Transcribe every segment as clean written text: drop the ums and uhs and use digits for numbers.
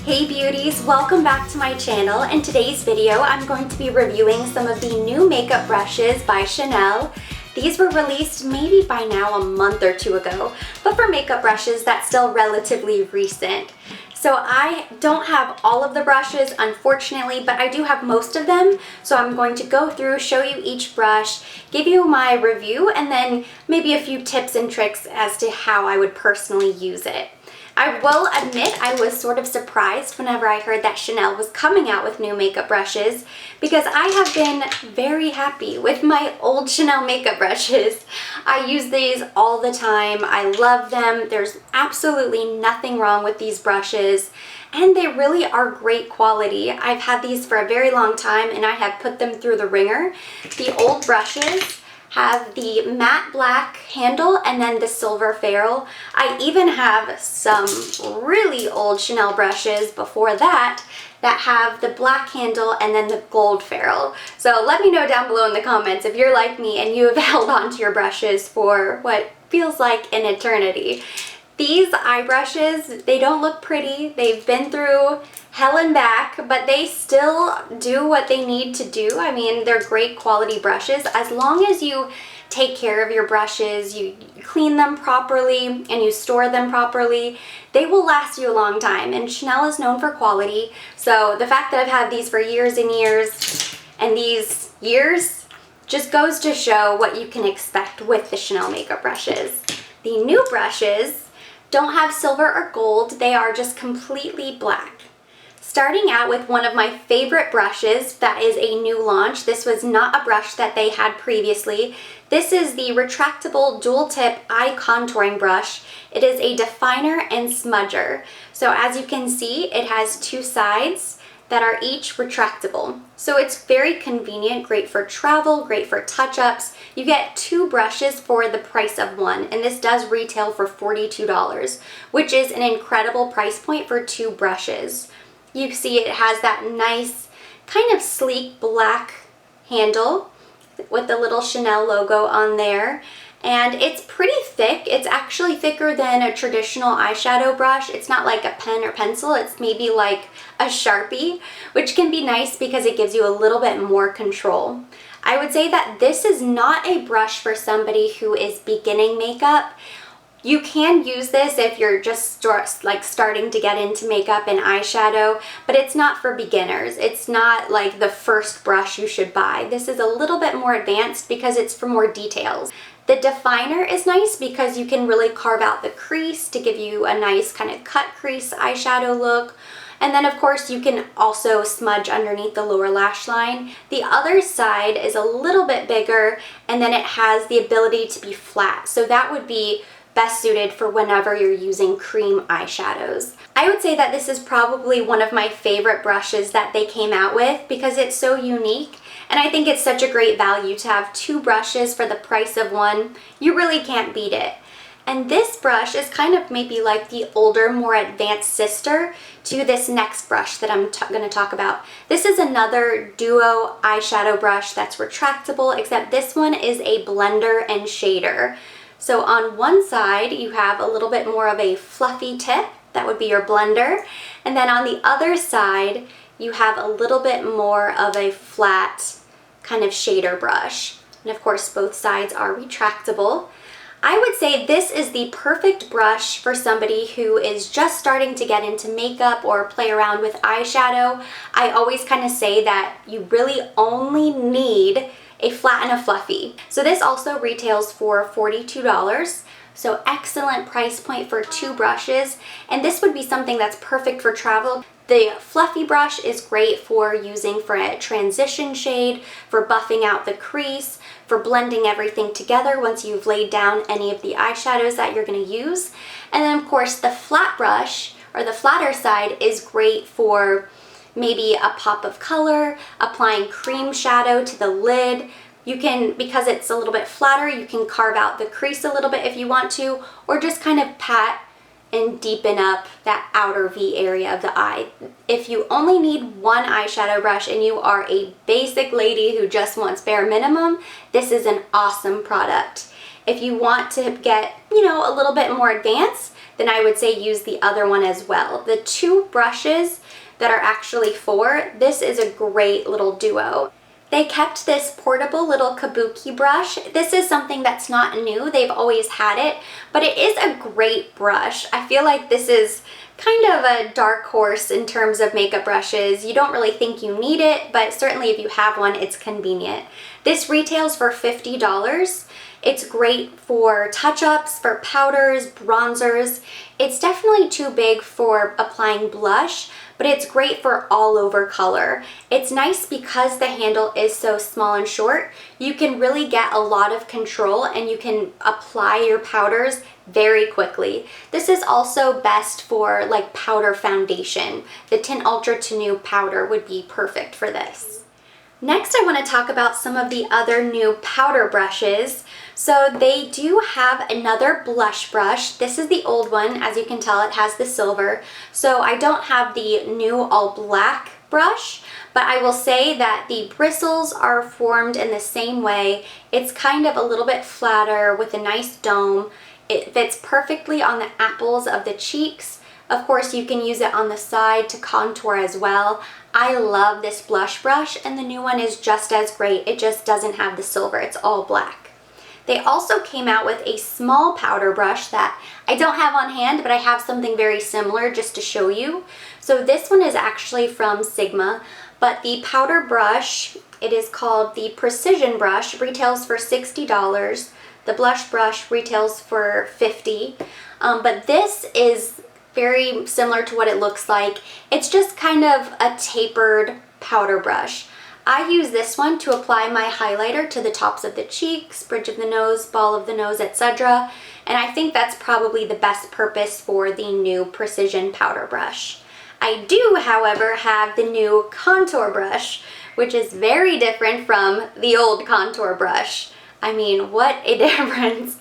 Hey beauties, welcome back to my channel. In today's video, I'm going to be reviewing some of the new makeup brushes by Chanel. These were released maybe by now a month or two ago, but for makeup brushes, that's still relatively recent. So I don't have all of the brushes, unfortunately, but I do have most of them. So I'm going to go through, show you each brush, give you my review, and then maybe a few tips and tricks as to how I would personally use it. I will admit I was sort of surprised whenever I heard that Chanel was coming out with new makeup brushes because I have been very happy with my old Chanel makeup brushes. I use these all the time. I love them. There's absolutely nothing wrong with these brushes and they really are great quality. I've had these for a very long time and I have put them through the ringer. The old brushes have the matte black handle and then the silver ferrule. I even have some really old Chanel brushes before that have the black handle and then the gold ferrule. So let me know down below in the comments if you're like me and you have held on to your brushes for what feels like an eternity. These eye brushes, they don't look pretty. They've been through hell and back, but they still do what they need to do. I mean, they're great quality brushes. As long as you take care of your brushes, you clean them properly, and you store them properly, they will last you a long time. And Chanel is known for quality. So the fact that I've had these for years and years, and these years just goes to show what you can expect with the Chanel makeup brushes. The new brushes don't have silver or gold, they are just completely black. Starting out with one of my favorite brushes that is a new launch. This was not a brush that they had previously. This is the Retractable Dual Tip Eye Contouring Brush. It is a definer and smudger. So as you can see, it has two sides that are each retractable. So it's very convenient, great for travel, great for touch-ups. You get two brushes for the price of one, and this does retail for $42, which is an incredible price point for two brushes. You see it has that nice, kind of sleek black handle with the little Chanel logo on there. And it's pretty thick. It's actually thicker than a traditional eyeshadow brush. It's not like a pen or pencil. It's maybe like a Sharpie, which can be nice because it gives you a little bit more control. I would say that this is not a brush for somebody who is beginning makeup. You can use this if you're just starting to get into makeup and eyeshadow, but it's not for beginners. It's not like the first brush you should buy. This is a little bit more advanced because it's for more details. The definer is nice because you can really carve out the crease to give you a nice kind of cut crease eyeshadow look. And then of course you can also smudge underneath the lower lash line. The other side is a little bit bigger and then it has the ability to be flat. So that would be best suited for whenever you're using cream eyeshadows. I would say that this is probably one of my favorite brushes that they came out with because it's so unique and I think it's such a great value to have two brushes for the price of one. You really can't beat it. And this brush is kind of maybe like the older, more advanced sister to this next brush that I'm going to talk about. This is another duo eyeshadow brush that's retractable, except this one is a blender and shader. So on one side, you have a little bit more of a fluffy tip, that would be your blender, and then on the other side, you have a little bit more of a flat kind of shader brush. And of course, both sides are retractable. I would say this is the perfect brush for somebody who is just starting to get into makeup or play around with eyeshadow. I always kind of say that you really only need a flat and a fluffy. So this also retails for $42. So excellent price point for two brushes. And this would be something that's perfect for travel. The fluffy brush is great for using for a transition shade, for buffing out the crease, for blending everything together once you've laid down any of the eyeshadows that you're going to use. And then of course the flat brush, or the flatter side, is great for maybe a pop of color, applying cream shadow to the lid. You can, because it's a little bit flatter, you can carve out the crease a little bit if you want to, or just kind of pat and deepen up that outer V area of the eye. If you only need one eyeshadow brush and you are a basic lady who just wants bare minimum, this is an awesome product. If you want to get, a little bit more advanced, then I would say use the other one as well. The two brushes that are actually for, this is a great little duo. They kept this portable little Kabuki brush. This is something that's not new. They've always had it, but it is a great brush. I feel like this is kind of a dark horse in terms of makeup brushes. You don't really think you need it, but certainly if you have one, it's convenient. This retails for $50. It's great for touch-ups, for powders, bronzers. It's definitely too big for applying blush, but it's great for all over color. It's nice because the handle is so small and short. You can really get a lot of control and you can apply your powders very quickly. This is also best for like powder foundation. The Tint Ultra to New powder would be perfect for this. Next, I want to talk about some of the other new powder brushes. So they do have another blush brush. This is the old one. As you can tell, it has the silver. So I don't have the new all black brush, but I will say that the bristles are formed in the same way. It's kind of a little bit flatter with a nice dome. It fits perfectly on the apples of the cheeks. Of course, you can use it on the side to contour as well. I love this blush brush, and the new one is just as great. It just doesn't have the silver. It's all black. They also came out with a small powder brush that I don't have on hand, but I have something very similar just to show you. So this one is actually from Sigma, but the powder brush, it is called the Precision Brush, retails for $60. The blush brush retails for $50. But this is very similar to what it looks like. It's just kind of a tapered powder brush. I use this one to apply my highlighter to the tops of the cheeks, bridge of the nose, ball of the nose, etc. And I think that's probably the best purpose for the new Precision powder brush. I do, however, have the new contour brush, which is very different from the old contour brush. I mean, what a difference.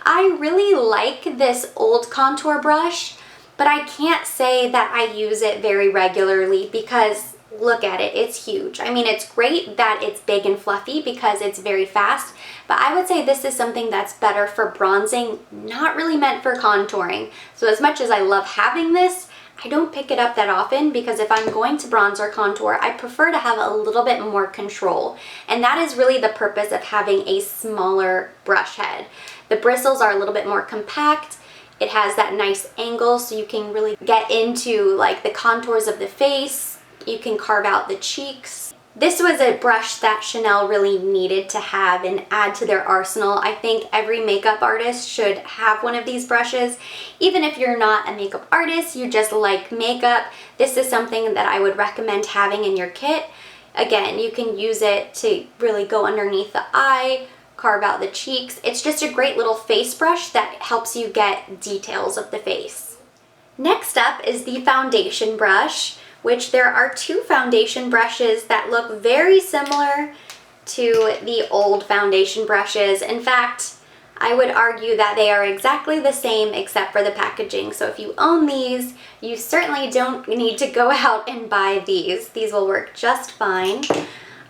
I really like this old contour brush, but I can't say that I use it very regularly because look at it, it's huge. I mean, it's great that it's big and fluffy because it's very fast, but I would say this is something that's better for bronzing, not really meant for contouring. So as much as I love having this, I don't pick it up that often because if I'm going to bronze or contour, I prefer to have a little bit more control. And that is really the purpose of having a smaller brush head. The bristles are a little bit more compact. It has that nice angle so you can really get into like the contours of the face. You can carve out the cheeks. This was a brush that Chanel really needed to have and add to their arsenal. I think every makeup artist should have one of these brushes. Even if you're not a makeup artist, you just like makeup, this is something that I would recommend having in your kit. Again, you can use it to really go underneath the eye, carve out the cheeks. It's just a great little face brush that helps you get details of the face. Next up is the foundation brush, which there are two foundation brushes that look very similar to the old foundation brushes. In fact, I would argue that they are exactly the same except for the packaging. So if you own these, you certainly don't need to go out and buy these. These will work just fine.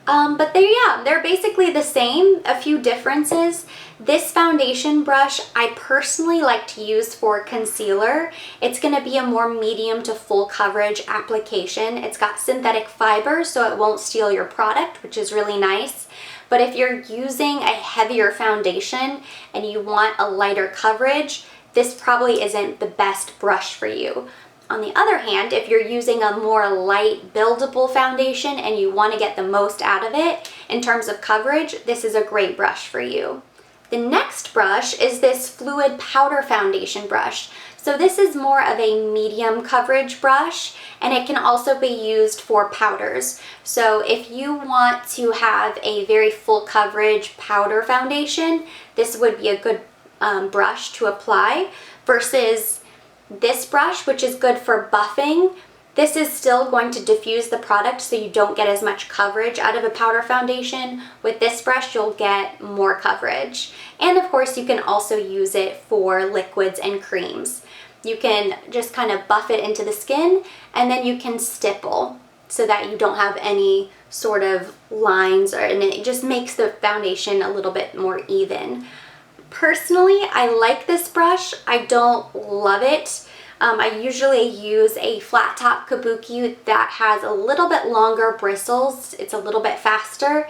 But they're basically the same, a few differences. This foundation brush I personally like to use for concealer. It's going to be a more medium to full coverage application. It's got synthetic fiber so it won't steal your product, which is really nice. But if you're using a heavier foundation and you want a lighter coverage, this probably isn't the best brush for you. On the other hand, if you're using a more light buildable foundation and you want to get the most out of it in terms of coverage, this is a great brush for you. The next brush is this fluid powder foundation brush. So this is more of a medium coverage brush and it can also be used for powders. So if you want to have a very full coverage powder foundation, this would be a good brush to apply versus this brush, which is good for buffing. This is still going to diffuse the product so you don't get as much coverage out of a powder foundation. With this brush, you'll get more coverage. And of course, you can also use it for liquids and creams. You can just kind of buff it into the skin and then you can stipple so that you don't have any sort of lines and it just makes the foundation a little bit more even. Personally, I like this brush. I don't love it. I usually use a flat top Kabuki that has a little bit longer bristles. It's a little bit faster.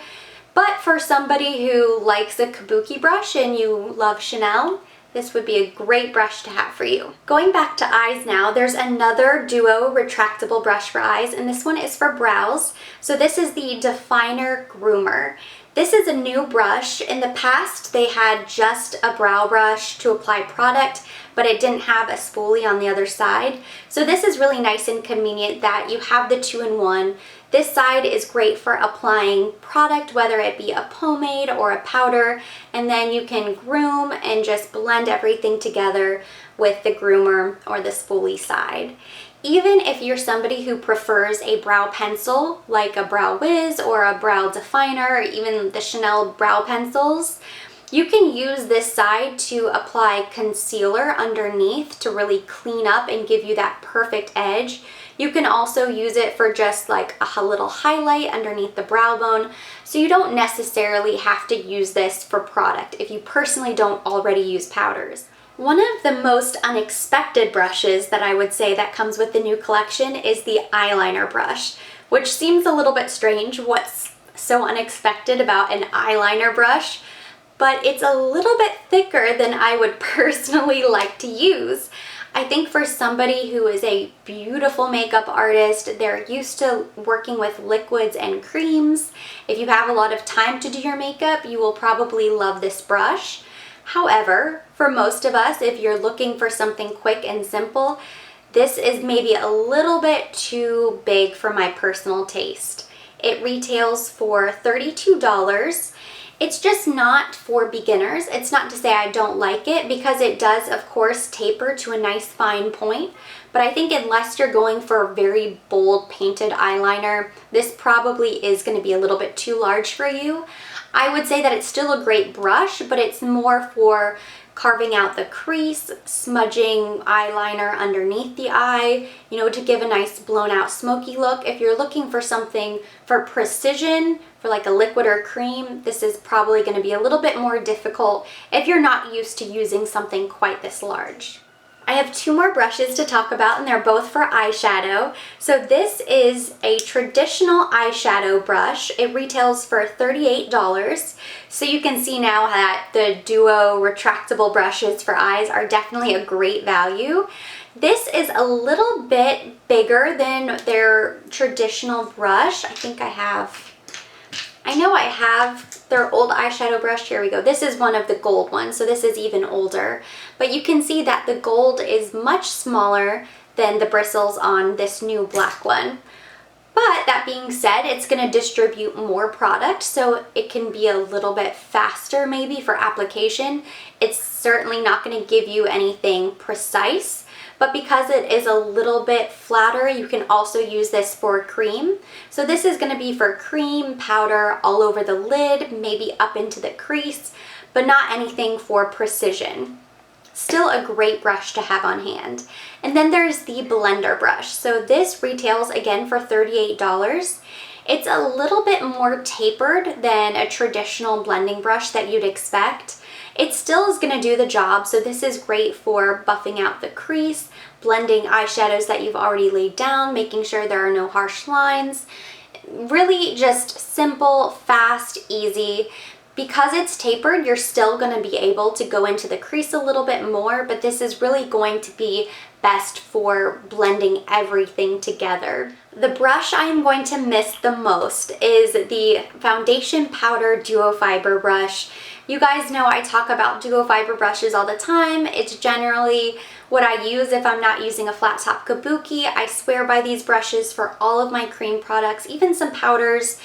But for somebody who likes a Kabuki brush and you love Chanel, this would be a great brush to have for you. Going back to eyes now, there's another duo retractable brush for eyes, and this one is for brows. So this is the Definer Groomer. This is a new brush. In the past, they had just a brow brush to apply product, but it didn't have a spoolie on the other side. So this is really nice and convenient that you have the two-in-one. This side is great for applying product, whether it be a pomade or a powder, and then you can groom and just blend everything together with the groomer or the spoolie side. Even if you're somebody who prefers a brow pencil, like a Brow Wiz or a brow definer, or even the Chanel brow pencils, you can use this side to apply concealer underneath to really clean up and give you that perfect edge. You can also use it for just like a little highlight underneath the brow bone, so you don't necessarily have to use this for product if you personally don't already use powders. One of the most unexpected brushes that I would say that comes with the new collection is the eyeliner brush, which seems a little bit strange. What's so unexpected about an eyeliner brush? But it's a little bit thicker than I would personally like to use. I think for somebody who is a beautiful makeup artist, they're used to working with liquids and creams. If you have a lot of time to do your makeup, you will probably love this brush. However, for most of us, if you're looking for something quick and simple, this is maybe a little bit too big for my personal taste. It retails for $32. It's just not for beginners. It's not to say I don't like it, because it does, of course, taper to a nice fine point. But I think unless you're going for a very bold painted eyeliner, this probably is going to be a little bit too large for you. I would say that it's still a great brush, but it's more for carving out the crease, smudging eyeliner underneath the eye, you know, to give a nice blown out smoky look. If you're looking for something for precision, for like a liquid or cream, this is probably going to be a little bit more difficult if you're not used to using something quite this large. I have two more brushes to talk about, and they're both for eyeshadow. So this is a traditional eyeshadow brush. It retails for $38. So you can see now that the duo retractable brushes for eyes are definitely a great value. This is a little bit bigger than their traditional brush. I know I have their old eyeshadow brush. Here we go. This is one of the gold ones, so this is even older. But you can see that the gold is much smaller than the bristles on this new black one. But that being said, it's going to distribute more product, so it can be a little bit faster maybe for application. It's certainly not going to give you anything precise. But because it is a little bit flatter, you can also use this for cream. So this is going to be for cream, powder, all over the lid, maybe up into the crease, but not anything for precision. Still a great brush to have on hand. And then there's the blender brush. So this retails again for $38. It's a little bit more tapered than a traditional blending brush that you'd expect. It still is going to do the job, so this is great for buffing out the crease, blending eyeshadows that you've already laid down, making sure there are no harsh lines. Really just simple, fast, easy. Because it's tapered, you're still going to be able to go into the crease a little bit more, but this is really going to be best for blending everything together. The brush I am going to miss the most is the Foundation Powder Duo Fiber brush. You guys know I talk about duo fiber brushes all the time. It's generally what I use if I'm not using a flat top Kabuki. I swear by these brushes for all of my cream products, even some powders.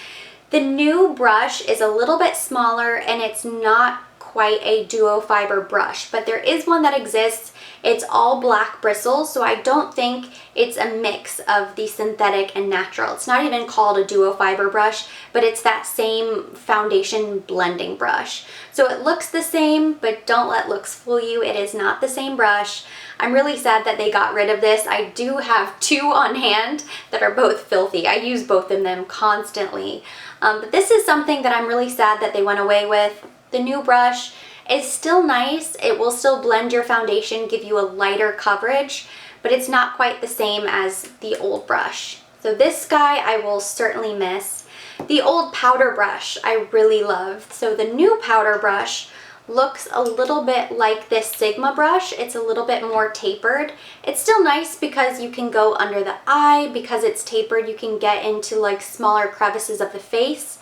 The new brush is a little bit smaller and it's not quite a duo fiber brush, but there is one that exists. It's all black bristles, so I don't think it's a mix of the synthetic and natural. It's not even called a duo fiber brush, but it's that same foundation blending brush. So it looks the same, but don't let looks fool you. It is not the same brush. I'm really sad that they got rid of this. I do have two on hand that are both filthy. I use both of them constantly. But this is something that I'm really sad that they went away with. The new brush, is still nice. It will still blend your foundation, give you a lighter coverage, but it's not quite the same as the old brush. So this guy I will certainly miss. The old powder brush I really loved. So the new powder brush looks a little bit like this Sigma brush. It's a little bit more tapered. It's still nice because you can go under the eye. Because it's tapered, you can get into like smaller crevices of the face.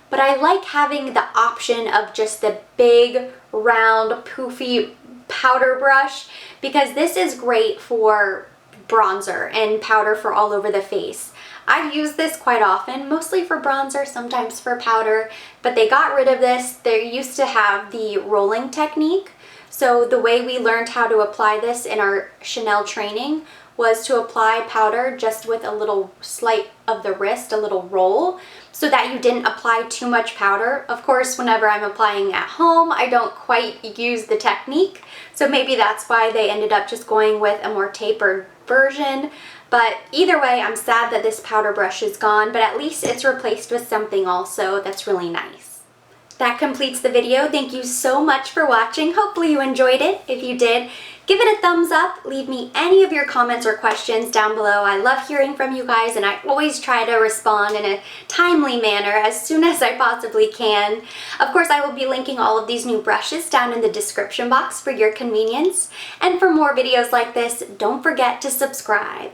But I like having the option of just the big, round, poofy powder brush because this is great for bronzer and powder for all over the face. I've used this quite often, mostly for bronzer, sometimes for powder, but they got rid of this. They used to have the rolling technique. So the way we learned how to apply this in our Chanel training was to apply powder just with a little slight of the wrist, a little roll, so that you didn't apply too much powder. Of course, whenever I'm applying at home, I don't quite use the technique, so maybe that's why they ended up just going with a more tapered version. But either way, I'm sad that this powder brush is gone, but at least it's replaced with something also that's really nice. That completes the video. Thank you so much for watching. Hopefully you enjoyed it. If you did, give it a thumbs up. Leave me any of your comments or questions down below. I love hearing from you guys, and I always try to respond in a timely manner as soon as I possibly can. Of course, I will be linking all of these new brushes down in the description box for your convenience. And for more videos like this, don't forget to subscribe.